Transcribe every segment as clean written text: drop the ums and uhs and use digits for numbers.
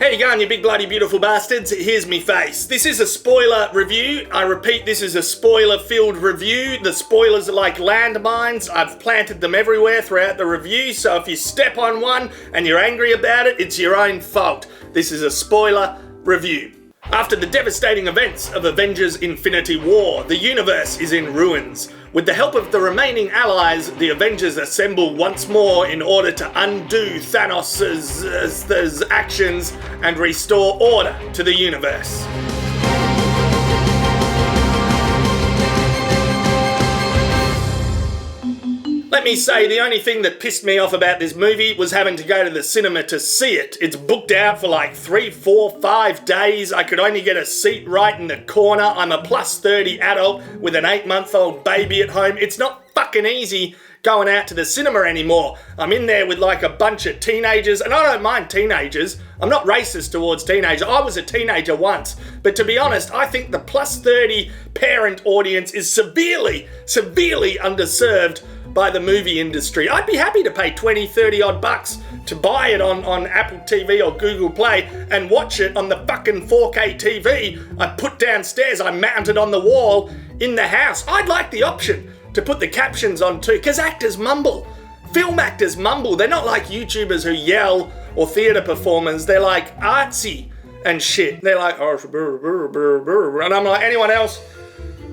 How you going, you big bloody beautiful bastards? Here's me face. This is a spoiler review. I repeat, this is a spoiler-filled review. The spoilers are like landmines. I've planted them everywhere throughout the review, so if you step on one and you're angry about it, it's your own fault. This is a spoiler review. After the devastating events of Avengers Infinity War, the universe is in ruins. With the help of the remaining allies, the Avengers assemble once more in order to undo Thanos' actions and restore order to the universe. Let me say, the only thing that pissed me off about this movie was having to go to the cinema to see it. It's booked out for like 3, 4, 5 days. I could only get a seat right in the corner. I'm a plus 30 adult with an 8-month-old baby at home. It's not fucking easy going out to the cinema anymore. I'm in there with like a bunch of teenagers, and I don't mind teenagers. I'm not racist towards teenagers. I was a teenager once, but to be honest, I think the plus 30 parent audience is severely underserved by the movie industry. I'd be happy to pay 20, 30 odd bucks to buy it on Apple TV or Google Play and watch it on the fucking 4K TV I put downstairs, I mounted on the wall in the house. I'd like the option to put the captions on too, because actors mumble. Film actors mumble. They're not like YouTubers who yell or theatre performers. They're like artsy and shit. They're like, and I'm like, anyone else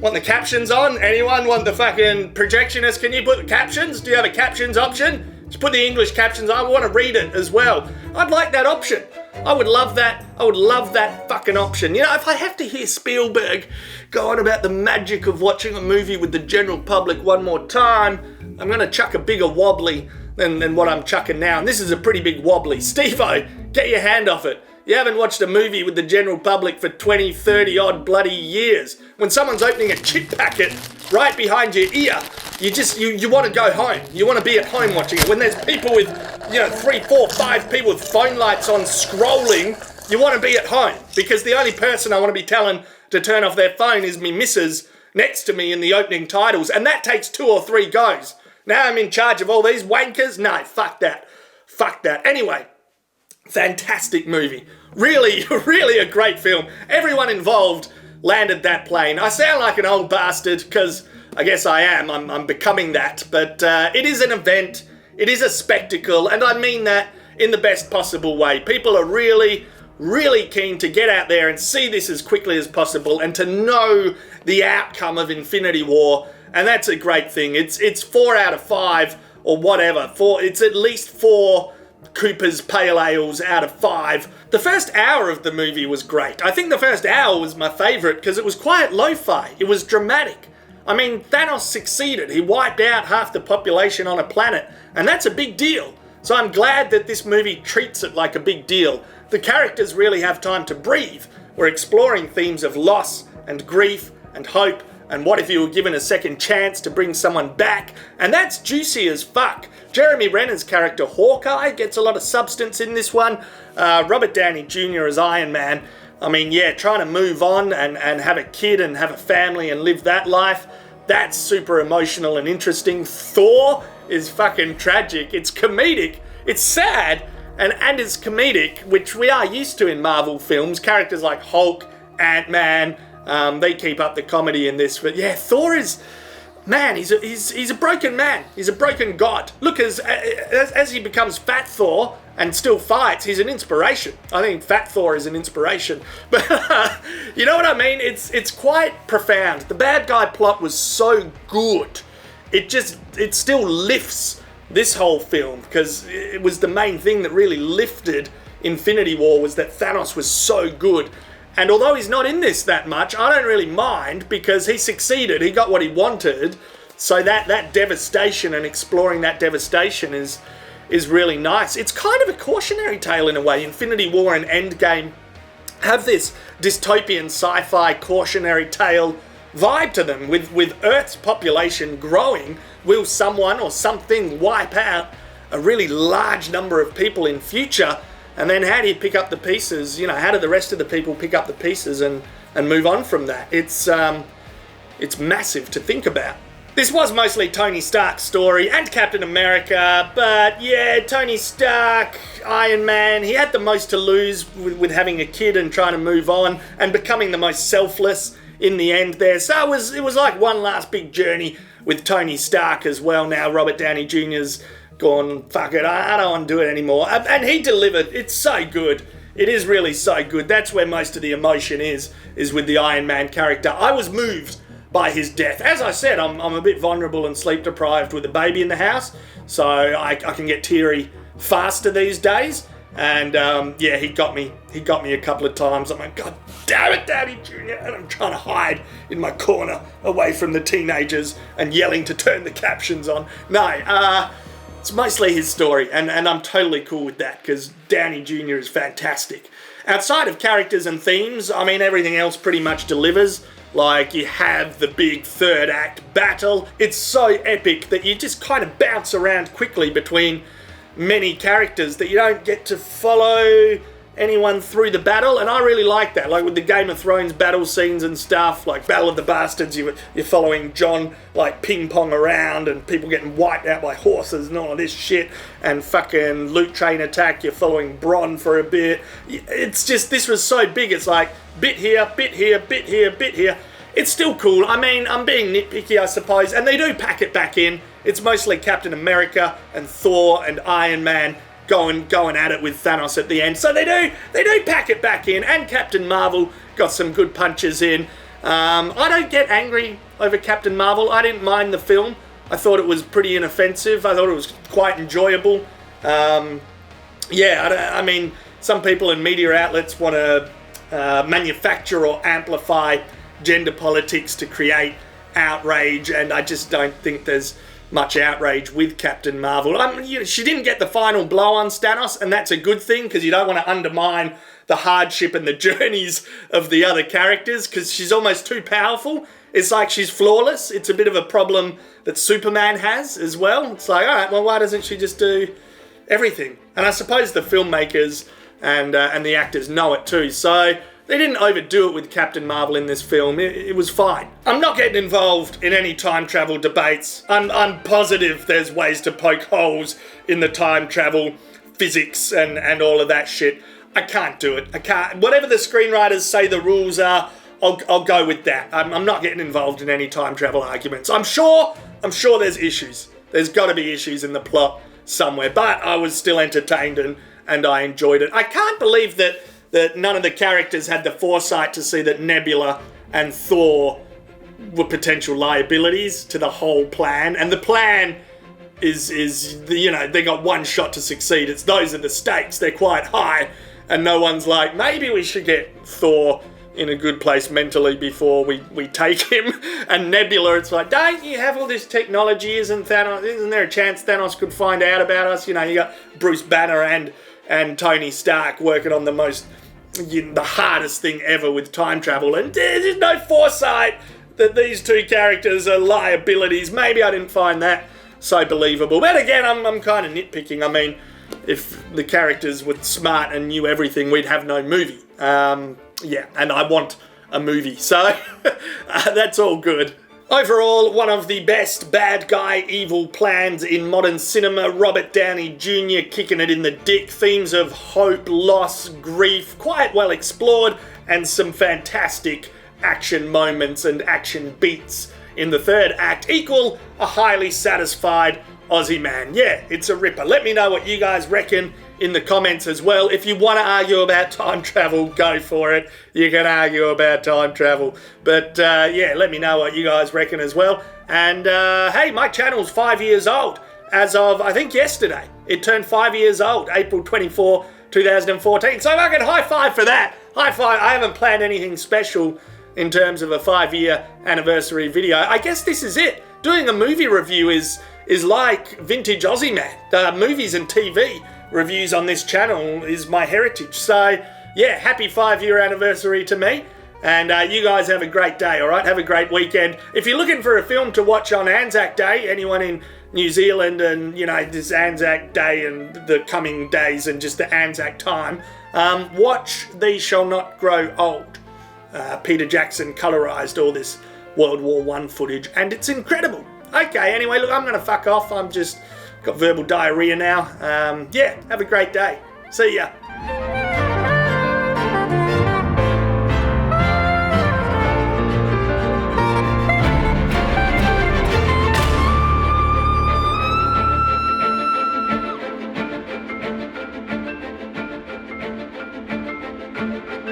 want the captions on? Anyone want the fucking projectionist? Can you put the captions? Do you have a captions option? Just put the English captions on. I want to read it as well. I'd like that option. I would love that. I would love that fucking option. You know, if I have to hear Spielberg go on about the magic of watching a movie with the general public one more time, I'm going to chuck a bigger wobbly than what I'm chucking now. And this is a pretty big wobbly. Steve-O, get your hand off it. You haven't watched a movie with the general public for 20, 30 odd bloody years. When someone's opening a chip packet right behind your ear, you want to go home. You want to be at home watching it. When there's people with, 3, 4, 5 people with phone lights on scrolling, you want to be at home. Because the only person I want to be telling to turn off their phone is me missus next to me in the opening titles. And that takes 2 or 3 goes. Now I'm in charge of all these wankers? No, fuck that. Fuck that. Anyway, fantastic movie. Really a great film. Everyone involved landed that plane. I sound like an old bastard because I guess I am. I'm becoming that. But it is an event. It is a spectacle. And I mean that in the best possible way. People are really keen to get out there and see this as quickly as possible and to know the outcome of Infinity War. And that's a great thing. It's 4 out of 5 or whatever. It's at least 4 Cooper's Pale Ales out of 5. The first hour of the movie was great. I think the first hour was my favourite because it was quite lo-fi. It was dramatic. I mean, Thanos succeeded. He wiped out half the population on a planet, and that's a big deal. So I'm glad that this movie treats it like a big deal. The characters really have time to breathe. We're exploring themes of loss and grief and hope and what if you were given a second chance to bring someone back? And that's juicy as fuck. Jeremy Renner's character Hawkeye gets a lot of substance in this one. Robert Downey Jr. as Iron Man. I mean, yeah, trying to move on and have a kid and have a family and live that life. That's super emotional and interesting. Thor is fucking tragic. It's comedic. It's sad and it's comedic, which we are used to in Marvel films. Characters like Hulk, Ant-Man, they keep up the comedy in this. But yeah, Thor is... Man, he's a broken man. He's a broken god. Look, as he becomes Fat Thor and still fights, he's an inspiration. I think Fat Thor is an inspiration. But you know what I mean? It's quite profound. The bad guy plot was so good. It still lifts this whole film because it was the main thing that really lifted Infinity War was that Thanos was so good. And although he's not in this that much, I don't really mind because he succeeded. He got what he wanted. So that devastation and exploring that devastation is really nice. It's kind of a cautionary tale in a way. Infinity War and Endgame have this dystopian sci-fi cautionary tale vibe to them. With Earth's population growing, will someone or something wipe out a really large number of people in future? And then how do you pick up the pieces? How do the rest of the people pick up the pieces and move on from that? It's massive to think about. This was mostly Tony Stark's story and Captain America, but yeah, Tony Stark, Iron Man, he had the most to lose with having a kid and trying to move on and becoming the most selfless in the end there. So it was like one last big journey with Tony Stark as well. Now Robert Downey Jr.'s gone, fuck it, I don't want to do it anymore. And he delivered. It's so good. It is really so good. That's where most of the emotion is with the Iron Man character. I was moved by his death. As I said, I'm a bit vulnerable and sleep deprived with a baby in the house, so I can get teary faster these days. And yeah, he got me a couple of times. I'm like, God damn it, Daddy Jr. And I'm trying to hide in my corner away from the teenagers and yelling to turn the captions on. No, it's mostly his story, and I'm totally cool with that because Downey Jr. is fantastic. Outside of characters and themes, I mean, everything else pretty much delivers. Like, you have the big third act battle. It's so epic that you just kind of bounce around quickly between many characters that you don't get to follow anyone through the battle, and I really like that. Like with the Game of Thrones battle scenes and stuff, like Battle of the Bastards, you're following Jon like ping pong around and people getting wiped out by horses and all of this shit, and fucking Loot Train Attack, you're following Bronn for a bit. It's just, this was so big, it's like bit here, bit here, bit here, bit here. It's still cool. I mean, I'm being nitpicky, I suppose, and they do pack it back in. It's mostly Captain America and Thor and Iron Man going at it with Thanos at the end. So they do pack it back in, and Captain Marvel got some good punches in. I don't get angry over Captain Marvel. I didn't mind the film. I thought it was pretty inoffensive. I thought it was quite enjoyable. Yeah, I mean, some people in media outlets want to manufacture or amplify gender politics to create outrage, and I just don't think there's much outrage with Captain Marvel. She didn't get the final blow on Thanos, and that's a good thing because you don't want to undermine the hardship and the journeys of the other characters because she's almost too powerful. It's like she's flawless. It's a bit of a problem that Superman has as well. It's like, all right, well, why doesn't she just do everything? And I suppose the filmmakers and the actors know it too. So they didn't overdo it with Captain Marvel in this film. It was fine. I'm not getting involved in any time travel debates. I'm positive there's ways to poke holes in the time travel physics and all of that shit. I can't do it. I can't. Whatever the screenwriters say the rules are, I'll go with that. I'm not getting involved in any time travel arguments. I'm sure there's issues. There's got to be issues in the plot somewhere. But I was still entertained and I enjoyed it. I can't believe that none of the characters had the foresight to see that Nebula and Thor were potential liabilities to the whole plan. And the plan is they got one shot to succeed. Those are the stakes. They're quite high. And no one's like, maybe we should get Thor in a good place mentally before we take him. And Nebula, it's like, don't you have all this technology? Isn't there a chance Thanos could find out about us? You know, you got Bruce Banner and Tony Stark working on the hardest thing ever with time travel, and there's no foresight that these two characters are liabilities. Maybe I didn't find that so believable, but again, I'm kind of nitpicking. I mean, if the characters were smart and knew everything, we'd have no movie. Yeah, and I want a movie, so that's all good. Overall, one of the best bad guy evil plans in modern cinema. Robert Downey Jr. kicking it in the dick. Themes of hope, loss, grief, quite well explored, and some fantastic action moments and action beats in the third act equal a highly satisfied Ozzy man. Yeah, it's a ripper. Let me know what you guys reckon in the comments as well. If you want to argue about time travel, go for it. You can argue about time travel. But yeah, let me know what you guys reckon as well. And hey, my channel's 5 years old as of, I think, yesterday. It turned 5 years old, April 24, 2014. So I can high five for that. High five. I haven't planned anything special in terms of a 5-year anniversary video. I guess this is it. Doing a movie review is like vintage Ozzy man. The movies and TV reviews on this channel is my heritage. So yeah, happy 5-year anniversary to me. And you guys have a great day, all right? Have a great weekend. If you're looking for a film to watch on Anzac Day, anyone in New Zealand and, you know, this Anzac Day and the coming days and just the Anzac time, watch These Shall Not Grow Old. Peter Jackson colorized all this World War I footage, and it's incredible. Okay, anyway, look, I'm going to fuck off. I'm just got verbal diarrhea now. Yeah, have a great day. See ya.